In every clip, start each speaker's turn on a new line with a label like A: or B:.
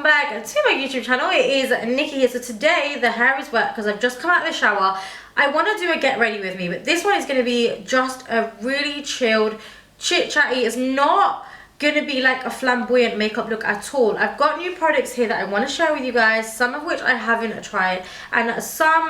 A: welcome back to my YouTube channel. It is Nikki here. So today the hair is wet because I've just come out of the shower. I want to do a get ready with me, but this one is going to be just a really chilled, chit chatty. It's not going to be like a flamboyant makeup look at all. I've got new products here that I want to share with you guys, some of which I haven't tried and some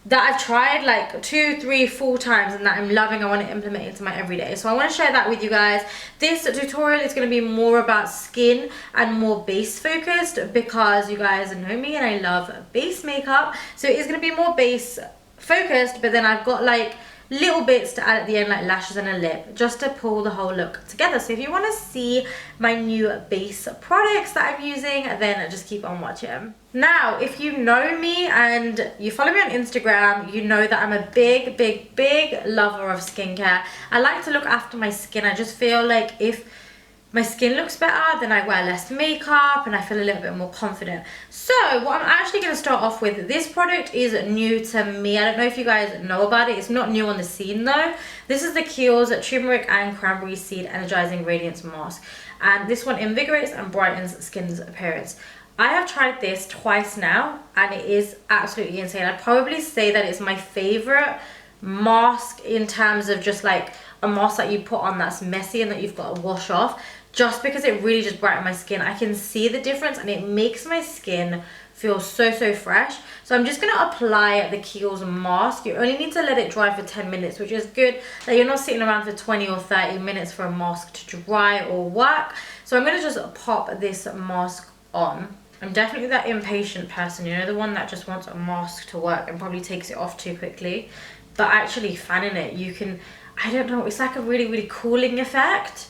A: that I've tried like 2, 3, 4 times and that I'm loving. I want to implement into my everyday, so I want to share that with you guys. This tutorial is going to be more about skin and more base focused because you guys know me and I love base makeup, so it is going to be more base focused, but then I've got like little bits to add at the end, like lashes and a lip, just to pull the whole look together. So if you want to see my new base products that I'm using, then just keep on watching. Now, if you know me and you follow me on Instagram, you know that I'm a big lover of skincare. I like to look after my skin. I just feel like if my skin looks better, then I wear less makeup and I feel a little bit more confident. So what I'm actually going to start off with, this product is new to me. I don't know if you guys know about it. It's not new on the scene though. This is the Kiehl's Tumeric and Cranberry Seed Energizing Radiance Mask. And this one invigorates and brightens skin's appearance. I have tried this twice now and it is absolutely insane. I'd probably say that it's my favorite mask in terms of just like a mask that you put on that's messy and that you've got to wash off, just because it really just brightens my skin. I can see the difference and it makes my skin feel so fresh. So I'm just going to apply the Kiehl's mask. You only need to let it dry for 10 minutes, which is good that you're not sitting around for 20 or 30 minutes for a mask to dry or work. So I'm going to just pop this mask on. I'm definitely that impatient person, you know, the one that just wants a mask to work and probably takes it off too quickly. But actually fanning it, you can, I don't know, it's like a really cooling effect.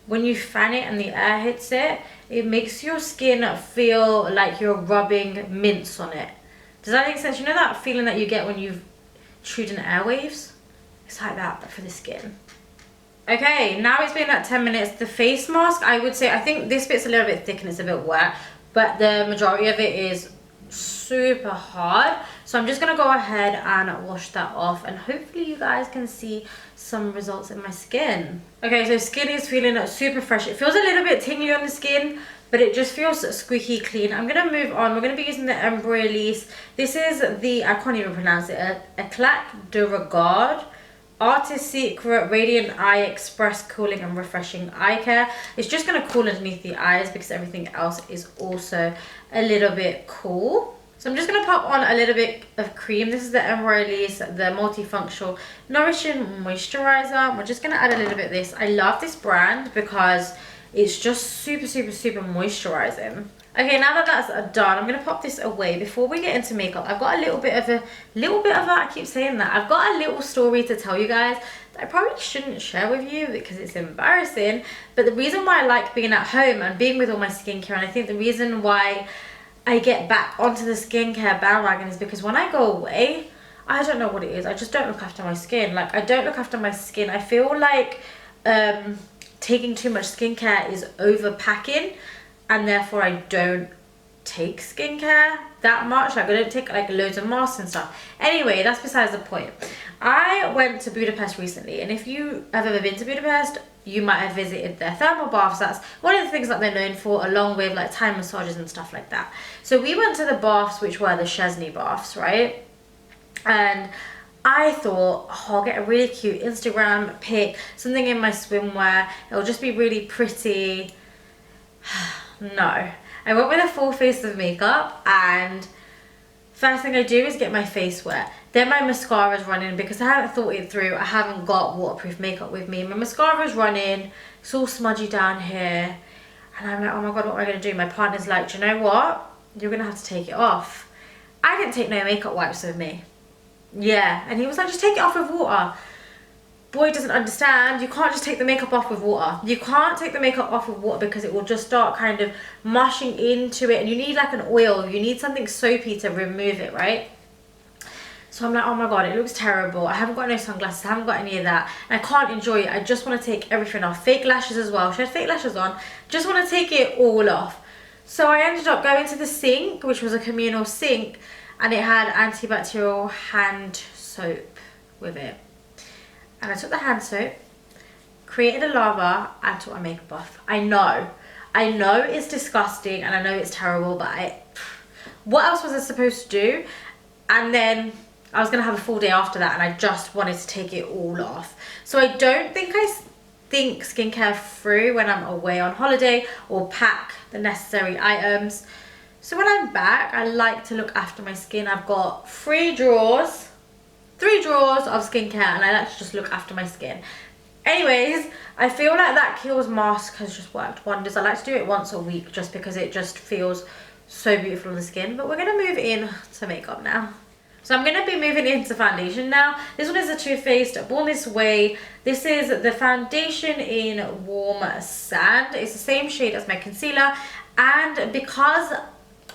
A: When you fan it and the air hits it, it makes your skin feel like you're rubbing mints on it. Does that make sense? You know that feeling that you get when you've chewed in airwaves? It's like that, but for the skin. Okay, now it's been at 10 minutes. The face mask, I would say, I think this bit's a little bit thick and it's a bit wet, but the majority of it is super hard. So I'm just gonna go ahead and wash that off and hopefully you guys can see some results in my skin. Okay, so skin is feeling super fresh. It feels a little bit tingly on the skin, but it just feels squeaky clean. I'm gonna move on. We're gonna be using the embryolisse. This is the, I can't even pronounce it, Éclat de Regard Artist Secret Radiant Eye Express Cooling and Refreshing Eye Care. It's just going to cool underneath the eyes because everything else is also a little bit cool. So I'm just going to pop on a little bit of cream. This is the Embryolisse, the Multifunctional Nourishing Moisturizer. We're just going to add a little bit of this. I love this brand because it's just super moisturizing. Okay, now that that's done, I'm going to pop this away. Before we get into makeup, I've got a little bit of a, I keep saying that. I've got a little story to tell you guys that I probably shouldn't share with you because it's embarrassing. But the reason why I like being at home and being with all my skincare, and I think the reason why I get back onto the skincare bandwagon is because when I go away, I don't know what it is. I just don't look after my skin. Like, I don't look after my skin. I feel like taking too much skincare is overpacking. And therefore I don't take skincare that much. Like, I don't take like loads of masks and stuff. Anyway, that's besides the point. I went to Budapest recently, and if you have ever been to Budapest, you might have visited their thermal baths. That's one of the things that they're known for, along with like Thai massages and stuff like that. So we went to the baths, which were the Chesney baths, right? And I thought, oh, I'll get a really cute Instagram pic, something in my swimwear. It'll just be really pretty. No, I went with a full face of makeup, and first thing I do is get my face wet. Then my mascara is running because I haven't thought it through. I haven't got waterproof makeup with me. My mascara is running. It's all smudgy down here. And I'm like, oh my God, what am I going to do? My partner's like, do you know what? You're going to have to take it off. I didn't take no makeup wipes with me. Yeah. And he was like, just take it off with water. Boy doesn't understand. You can't just take the makeup off with water. You can't take the makeup off with water because it will just start kind of mushing into it, and you need like an oil, you need something soapy to remove it, right? So I'm like, oh my God, it looks terrible. I haven't got no sunglasses, I haven't got any of that, and I can't enjoy it. I just want to take everything off. Fake lashes as well. She had fake lashes on. Just want to take it all off. So I ended up going to the sink, which was a communal sink, and it had antibacterial hand soap with it. And I took the hand soap, created a lava, and took my makeup off. I know I know it's disgusting and I know it's terrible, but what else was I supposed to do? And then I was gonna have a full day after that and I just wanted to take it all off. So I don't think I think skincare through when I'm away on holiday or pack the necessary items. So when I'm back, I like to look after my skin. I've got three drawers of skincare, and I like to just look after my skin. Anyways, I feel like that Kiehl's mask has just worked wonders. I like to do it once a week just because it just feels so beautiful on the skin. But we're gonna move in to makeup now. So I'm going to be moving into foundation now. This one is a Too Faced Born This Way. This is the foundation in Warm Sand. It's the same shade as my concealer. And because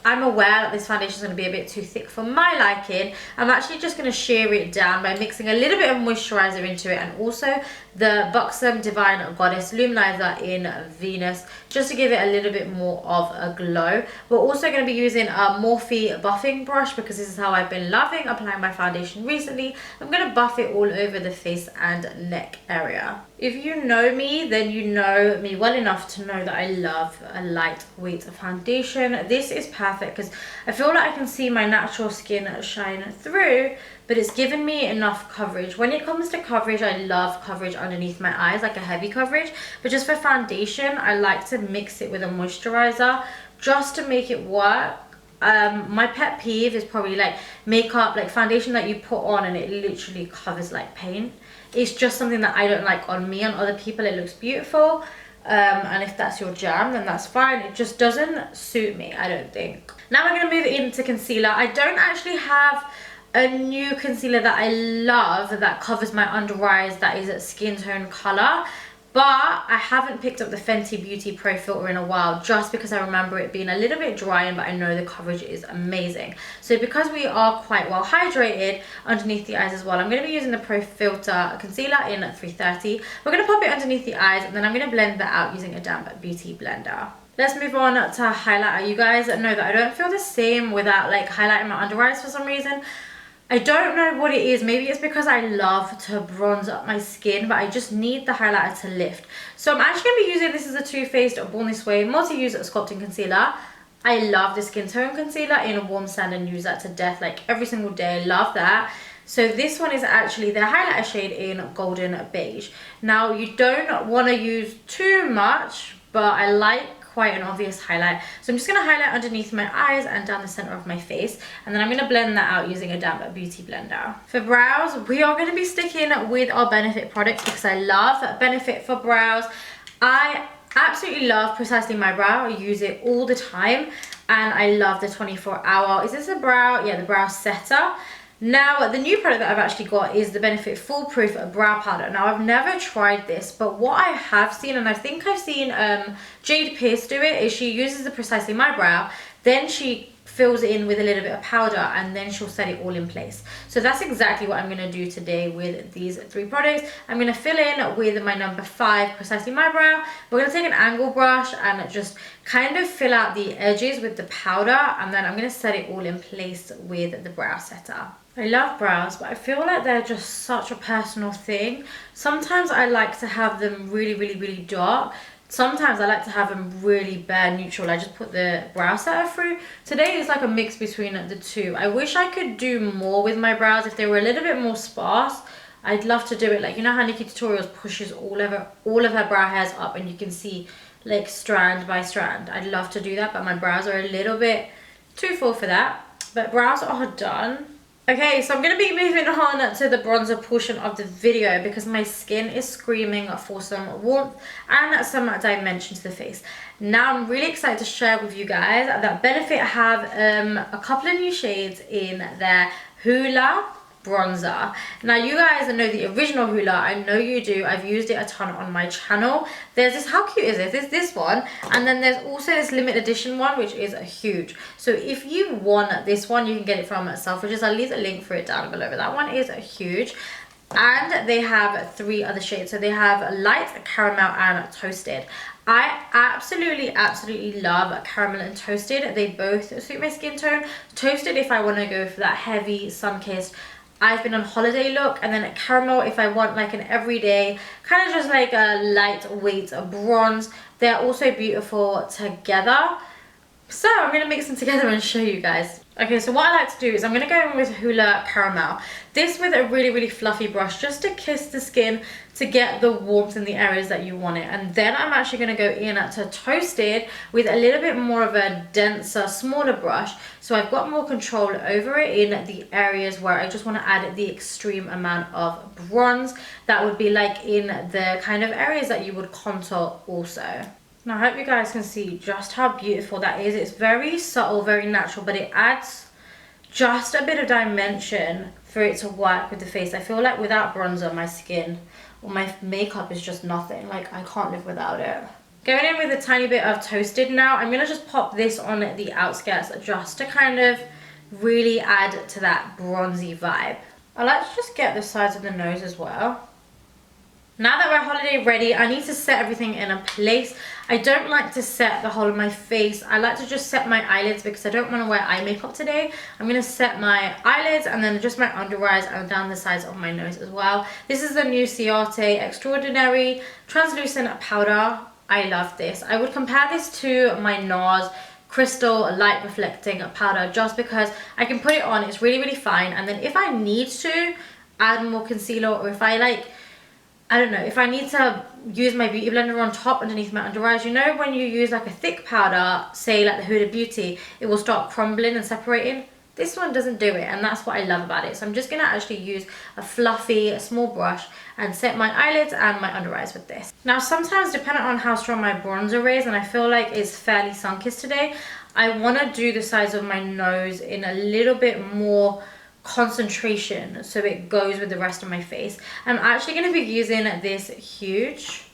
A: I'm aware that this foundation is going to be a bit too thick for my liking, I'm actually just going to sheer it down by mixing a little bit of moisturizer into it, and also the Buxom Divine Goddess Luminizer in Venus, just to give it a little bit more of a glow. We're also going to be using a Morphe buffing brush because this is how I've been loving applying my foundation recently. I'm going to buff it all over the face and neck area. If you know me, then you know me well enough to know that I love a lightweight foundation. This is perfect because I feel like I can see my natural skin shine through, but it's given me enough coverage. When it comes to coverage, I love coverage underneath my eyes, like a heavy coverage. But just for foundation, I like to mix it with a moisturizer just to make it work. My pet peeve is probably like makeup, like foundation that you put on and it literally covers like paint. It's just something that I don't like on me. On other people it looks beautiful, and if that's your jam, then that's fine. It just doesn't suit me, I don't think. Now we're going to move into concealer. I don't actually have a new concealer that I love that covers my under eyes that is a skin tone color, but I haven't picked up the Fenty Beauty Pro Filter in a while just because I remember it being a little bit drying, but I know the coverage is amazing. So because we are quite well hydrated underneath the eyes as well, I'm going to be using the Pro Filter concealer in 330. We're going to pop it underneath the eyes and then I'm going to blend that out using a damp beauty blender. Let's move on to highlighter. You guys know that I don't feel the same without like highlighting my under eyes for some reason. I don't know what it is. Maybe it's because I love to bronze up my skin, but I just need the highlighter to lift. So I'm actually going to be using, this is a Too Faced Born This Way multi-use sculpting concealer. I love the skin tone concealer in Warm Sand and use that to death like every single day. I love that. So this one is actually the highlighter shade in Golden Beige. Now you don't want to use too much, but I like quite an obvious highlight. So I'm just going to highlight underneath my eyes and down the center of my face, and then I'm going to blend that out using a damp beauty blender. For brows, we are going to be sticking with our Benefit products because I love Benefit for brows. I absolutely love Precisely My Brow. I use it all the time, and I love the 24-hour, is this a brow? Yeah, the brow setter. Now, the new product that I've actually got is the Benefit Foolproof Brow Powder. Now, I've never tried this, but what I have seen, and I think I've seen Jade Pierce do it, is she uses the Precisely My Brow, then she fills it in with a little bit of powder, and then she'll set it all in place. So that's exactly what I'm going to do today with these three products. I'm going to fill in with my number 5 Precisely My Brow. We're going to take an angle brush and just kind of fill out the edges with the powder, and then I'm going to set it all in place with the brow setter. I love brows, but I feel like they're just such a personal thing. Sometimes I like to have them really, really, really dark. Sometimes I like to have them really bare neutral. I just put the brow setter through. Today is like a mix between the two. I wish I could do more with my brows. If they were a little bit more sparse, I'd love to do it. Like, you know how NikkisTutorials pushes all of her brow hairs up and you can see like strand by strand. I'd love to do that, but my brows are a little bit too full for that. But brows are done. Okay, so I'm going to be moving on to the bronzer portion of the video because my skin is screaming for some warmth and some dimension to the face. Now I'm really excited to share with you guys that Benefit have a couple of new shades in their Hoola bronzer. Now you guys know the original Hoola, I know you do, I've used it a ton on my channel. There's this, how cute is this? There's this one, and then there's also this limited edition one which is huge. So if you want this one, you can get it from Selfridges. I'll leave the link for it down below, but that one is huge. And they have 3 other shades. So they have light, caramel, and toasted. I absolutely love caramel and toasted. They both suit my skin tone. Toasted if I want to go for that heavy sun-kissed I've been on holiday look, and then caramel if I want like an everyday kind of just like a lightweight bronze. They're also beautiful together. So I'm going to mix them together and show you guys. Okay, so what I like to do is I'm going to go in with Hoola Caramel. This with a really fluffy brush, just to kiss the skin to get the warmth in the areas that you want it. And then I'm actually going to go in to Toasted with a little bit more of a denser, smaller brush. So I've got more control over it in the areas where I just want to add the extreme amount of bronze. That would be like in the kind of areas that you would contour also. Now I hope you guys can see just how beautiful that is. It's very subtle, very natural, but it adds just a bit of dimension for it to work with the face. I feel like without bronzer, my skin or my makeup is just nothing. Like, I can't live without it. Going in with a tiny bit of Toasted now. I'm going to just pop this on the outskirts just to kind of really add to that bronzy vibe. I like to just get the sides of the nose as well. Now that we're holiday ready, I need to set everything in a place. I don't like to set the whole of my face. I like to just set my eyelids because I don't want to wear eye makeup today. I'm going to set my eyelids and then just my under eyes and down the sides of my nose as well. This is the new Ciate Extraordinary Translucent Powder. I love this. I would compare this to my NARS Crystal Light Reflecting Powder just because I can put it on. It's really fine. And then if I need to add more concealer, or if I like, I don't know, if I need to use my beauty blender on top underneath my under eyes, you know when you use like a thick powder, say like the Huda Beauty, it will start crumbling and separating. This one doesn't do it, and that's what I love about it. So I'm just going to actually use a fluffy small brush and set my eyelids and my under eyes with this. Now sometimes, depending on how strong my bronzer is, and I feel like it's fairly sun-kissed today, I want to do the sides of my nose in a little bit more concentration so it goes with the rest of my face. I'm actually going to be using this huge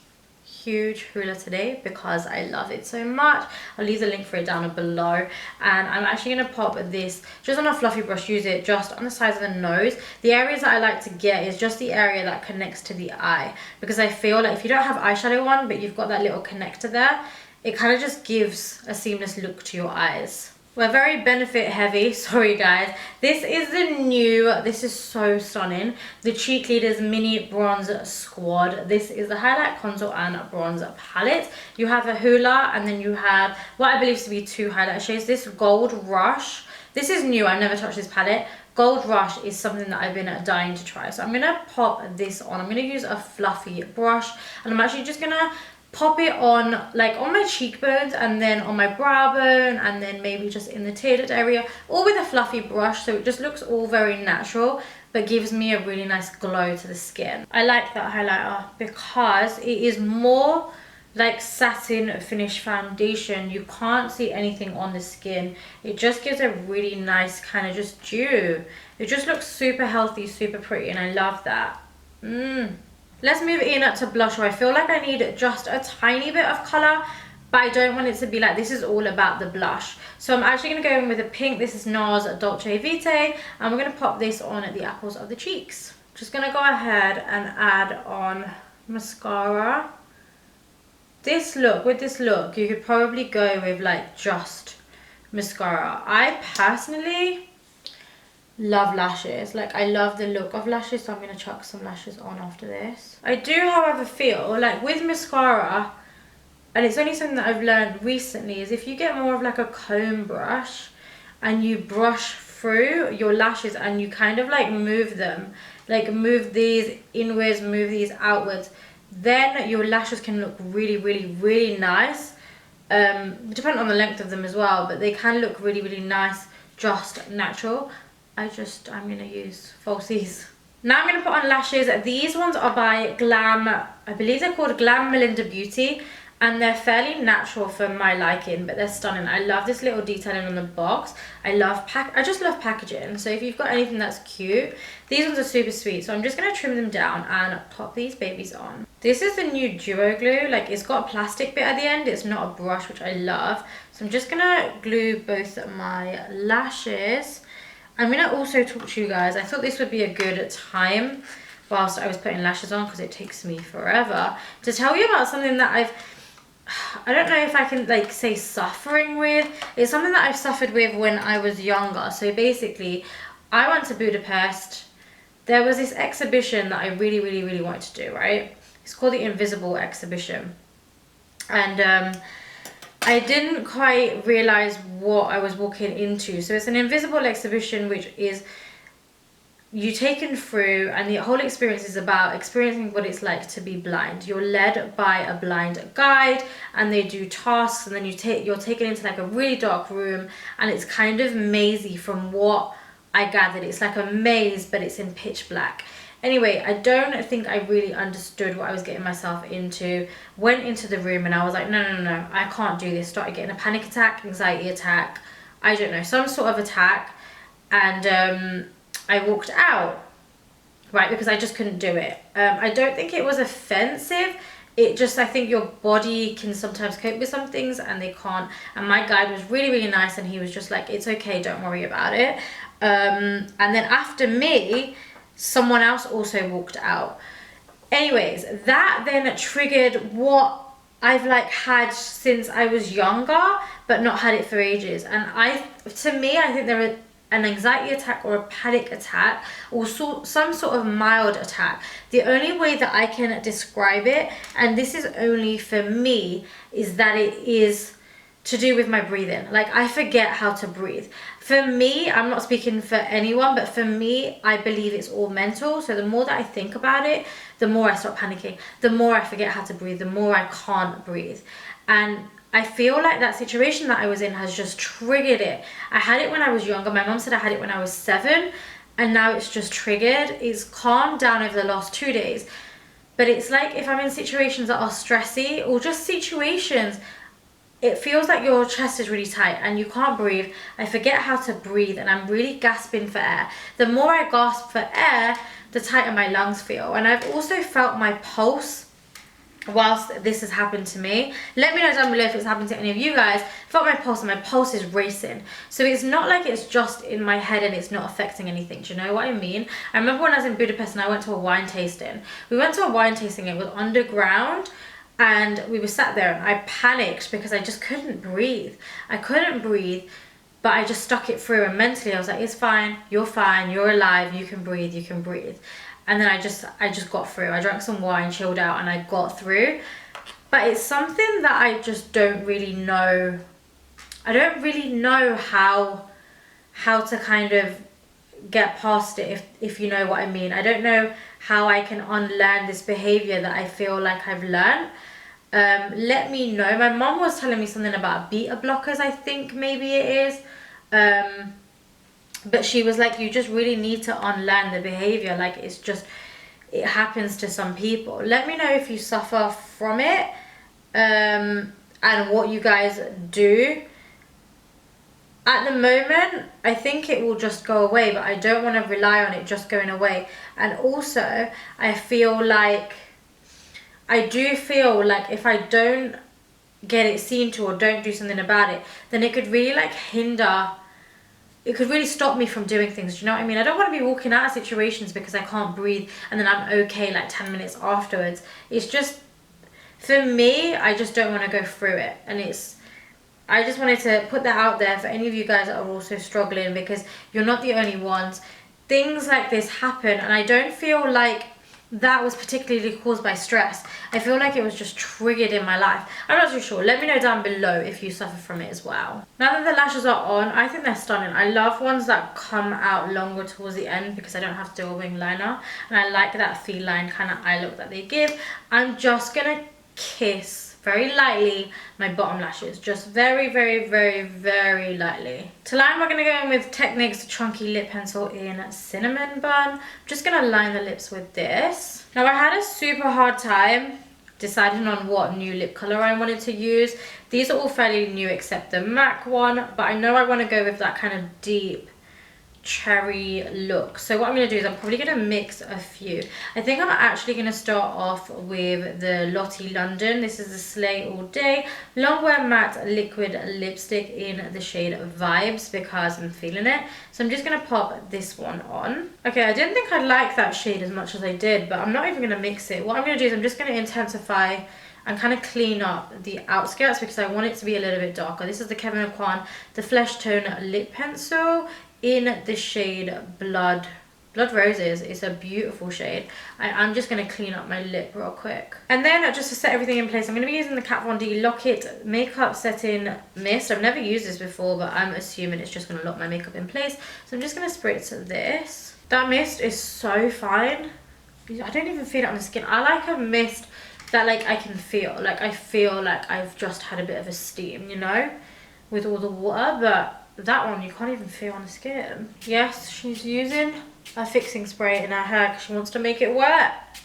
A: Hoola today because I love it so much. I'll leave the link for it down below, and I'm actually going to pop this just on a fluffy brush, use it just on the sides of the nose. The areas that I like to get is just the area that connects to the eye, because I feel like if you don't have eyeshadow on but you've got that little connector there, it kind of just gives a seamless look to your eyes. We're very benefit heavy, sorry guys. This is the new, this is so stunning, the Cheekleaders Mini Bronze Squad. This is the highlight, contour and bronze palette. You have a Hoola, and then you have what I believe to be 2 highlight shades. This Gold Rush, this is new, I never touched this palette. Gold Rush is something that I've been dying to try. So I'm gonna pop this on. I'm gonna use a fluffy brush, and I'm actually just gonna pop it on like on my cheekbones and then on my brow bone and then maybe just in the tear duct area, all with a fluffy brush, so it just looks all very natural but gives me a really nice glow to the skin. I like that highlighter because it is more like satin finish foundation. You can't see anything on the skin. It just gives a really nice kind of just dew. It just looks super healthy, super pretty, and I love that. Let's move in to blusher. I feel like I need just a tiny bit of color, but I don't want it to be like this is all about the blush. So I'm actually going to go in with a pink. This is NARS Dolce Vitae, and we're going to pop this on at the apples of the cheeks. Just going to go ahead and add on mascara. This look, with this look, you could probably go with like just mascara. I personally love lashes. Like, I love the look of lashes, so I'm going to chuck some lashes on after this. I do, however, feel like with mascara, and it's only something that I've learned recently, is if you get more of like a comb brush and you brush through your lashes and you kind of like move them, like move these inwards, move these outwards, then your lashes can look really nice, depending on the length of them as well, but they can look really nice, just natural. I'm going to use falsies. Now I'm going to put on lashes. These ones are by Glam, I believe they're called Glam Melinda Beauty, and they're fairly natural for my liking, but they're stunning. I love this little detailing on the box. I just love packaging, so if you've got anything that's cute, these ones are super sweet. So I'm just going to trim them down and pop these babies on. This is the new Duo Glue. Like, it's got a plastic bit at the end, it's not a brush, which I love. So I'm just going to glue both my lashes. I'm going to also talk to you guys. I thought this would be a good time whilst I was putting lashes on, because it takes me forever, to tell you about something that I don't know if I can like say suffering with. It's something that I've suffered with when I was younger. So basically, I went to Budapest. There was this exhibition that I really wanted to do, right? It's called the Invisible Exhibition. and I didn't quite realize what I was walking into. So it's an invisible exhibition, which is you taken through, and the whole experience is about experiencing what it's like to be blind. You're led by a blind guide, and they do tasks, and then you're taken into like a really dark room, and it's kind of mazy from what I gathered. It's like a maze, but it's in pitch black. Anyway, I don't think I really understood what I was getting myself into. Went into the room and I was like, no, I can't do this. Started getting a panic attack, anxiety attack, I don't know, some sort of attack. And I walked out, right, because I just couldn't do it. I don't think it was offensive. It just, I think your body can sometimes cope with some things and they can't. And my guide was really, really nice, and he was just like, it's okay, don't worry about it. And then after me, someone else also walked out. Anyways, that then triggered what I've like had since I was younger, but not had it for ages. And to me, I think there are an anxiety attack or a panic attack or some sort of mild attack. The only way that I can describe it, and this is only for me, is that it is to do with my breathing. Like, I forget how to breathe. For me, I'm not speaking for anyone, but for me, I believe it's all mental. So the more that I think about it, the more I start panicking, the more I forget how to breathe, the more I can't breathe. And I feel like that situation that I was in has just triggered it. I had it when I was younger. My mom said I had it when I was 7, and now it's just triggered. It's calmed down over the last 2 days. But it's like if I'm in situations that are stressy, or just situations, it feels like your chest is really tight and you can't breathe. I forget how to breathe and I'm really gasping for air. The more I gasp for air, the tighter my lungs feel. And I've also felt my pulse whilst this has happened to me. Let me know down below if it's happened to any of you guys. I felt my pulse and my pulse is racing. So it's not like it's just in my head and it's not affecting anything. Do you know what I mean? I remember when I was in Budapest and I went to a wine tasting. We went to a wine tasting, it was underground. And we were sat there and I panicked because I just couldn't breathe. I couldn't breathe, but I just stuck it through, and mentally I was like, it's fine, you're alive, you can breathe, you can breathe. And then I just got through. I drank some wine, chilled out, and I got through. But it's something that I just don't really know. I don't really know how to kind of get past it, if you know what I mean. I don't know how I can unlearn this behavior that I feel like I've learned. Let me know. My mom was telling me something about beta blockers, I think maybe it is. But she was like, you just really need to unlearn the behavior. Like, it's just, it happens to some people. Let me know if you suffer from it, and what you guys do. At the moment, I think it will just go away, but I don't want to rely on it just going away. And also, I do feel like if I don't get it seen to or don't do something about it, then it could really like hinder, it could really stop me from doing things. Do you know what I mean? I don't want to be walking out of situations because I can't breathe and then I'm okay like 10 minutes afterwards. It's just, for me, I just don't want to go through it. And I just wanted to put that out there for any of you guys that are also struggling, because you're not the only ones. Things like this happen, and I don't feel like that was particularly caused by stress. I feel like it was just triggered in my life. I'm not too sure. Let me know down below if you suffer from it as well. Now that the lashes are on, I think they're stunning. I love ones that come out longer towards the end because I don't have to do a wing liner, and I like that feline kind of eye look that they give. I'm just gonna kiss very lightly my bottom lashes, just very, very, very, very lightly. To line, we're gonna go in with Technique's Chunky Lip Pencil in Cinnamon Bun. I'm just gonna line the lips with this. Now, I had a super hard time deciding on what new lip color I wanted to use. These are all fairly new except the MAC one, but I know I want to go with that kind of deep cherry look. So what I'm going to do is I'm probably going to mix a few. I think I'm actually going to start off with the Lottie London. This is the Slay All Day Longwear Matte Liquid Lipstick in the shade Vibes because I'm feeling it. So I'm just going to pop this one on. Okay, I didn't think I'd like that shade as much as I did, but I'm not even going to mix it. What I'm going to do is I'm just going to intensify and kind of clean up the outskirts because I want it to be a little bit darker. This is the Kevyn Aucoin, the Flesh Tone Lip Pencil in the shade Blood Blood Roses is a beautiful shade. I'm just going to clean up my lip real quick. And then just to set everything in place, I'm going to be using the Kat Von D Lock It Makeup Setting Mist. I've never used this before, but I'm assuming it's just going to lock my makeup in place. So I'm just going to spritz this. That mist is so fine. I don't even feel it on the skin. I like a mist that like I can feel. Like I feel like I've just had a bit of a steam, you know, with all the water. But that one you can't even feel on the skin. Yes, she's using a fixing spray in her hair because she wants to make it wet.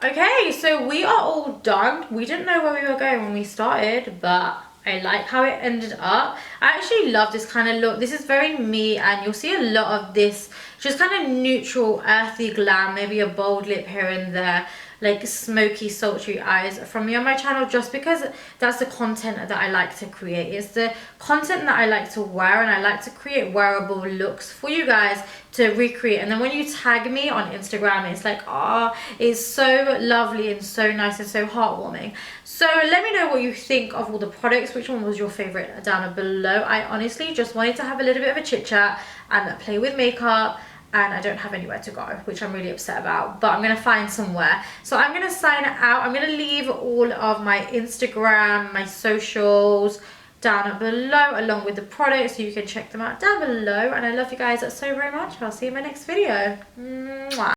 A: Okay, so we are all done. We didn't know where we were going when we started, but I like how it ended up. I actually love this kind of look. This is very me, and you'll see a lot of this just kind of neutral, earthy glam, maybe a bold lip here and there, like smoky, sultry eyes from me on my channel, just because that's the content that I like to create. It's the content that I like to wear, and I like to create wearable looks for you guys to recreate. And then when you tag me on Instagram, it's like, oh, it's so lovely and so nice and so heartwarming. So let me know what you think of all the products. Which one was your favorite down below. I honestly just wanted to have a little bit of a chit chat and play with makeup, and I don't have anywhere to go, which I'm really upset about, but I'm gonna find somewhere. So I'm gonna sign out. I'm gonna leave all of my Instagram, my socials down below, along with the products, so you can check them out down below. And I love you guys so very much. I'll see you in my next video. Mwah.